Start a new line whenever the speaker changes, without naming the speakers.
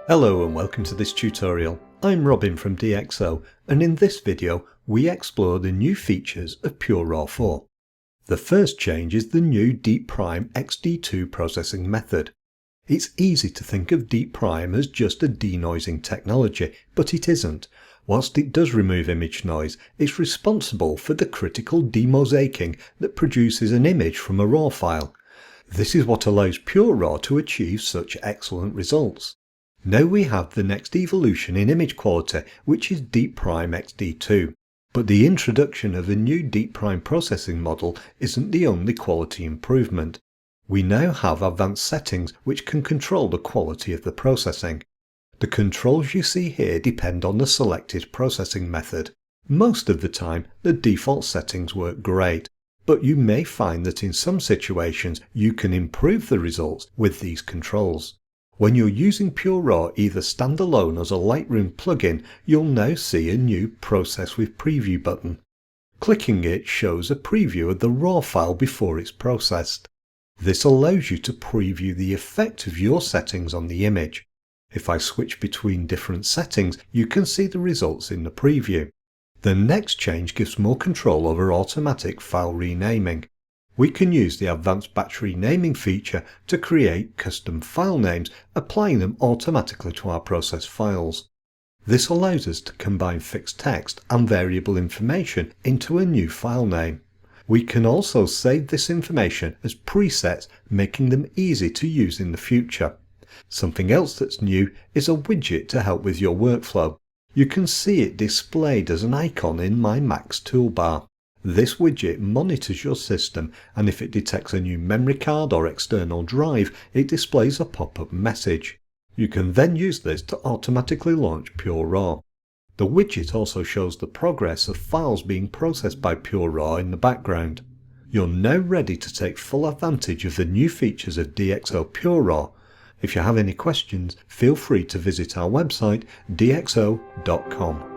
Hello and welcome to this tutorial. I'm Robin from DxO, and in this video we explore the new features of PureRAW 4. The first change is the new DeepPRIME XD2 processing method. It's easy to think of DeepPRIME as just a denoising technology, but it isn't. Whilst it does remove image noise, it's responsible for the critical demosaicing that produces an image from a RAW file. This is what allows PureRAW to achieve such excellent results. Now we have the next evolution in image quality, which is DeepPRIME XD2. But the introduction of a new DeepPRIME processing model isn't the only quality improvement. We now have advanced settings which can control the quality of the processing. The controls you see here depend on the selected processing method. Most of the time, the default settings work great, but you may find that in some situations you can improve the results with these controls. When you're using PureRAW either standalone or as a Lightroom plugin, you'll now see a new Process with Preview button. Clicking it shows a preview of the RAW file before it's processed. This allows you to preview the effect of your settings on the image. If I switch between different settings, you can see the results in the preview. The next change gives more control over automatic file renaming. We can use the advanced batch renaming feature to create custom file names, applying them automatically to our processed files. This allows us to combine fixed text and variable information into a new file name. We can also save this information as presets, making them easy to use in the future. Something else that's new is a widget to help with your workflow. You can see it displayed as an icon in my Mac's toolbar. This widget monitors your system, and if it detects a new memory card or external drive, it displays a pop-up message. You can then use this to automatically launch PureRAW. The widget also shows the progress of files being processed by PureRAW in the background. You're now ready to take full advantage of the new features of DxO PureRAW. If you have any questions, feel free to visit our website dxo.com.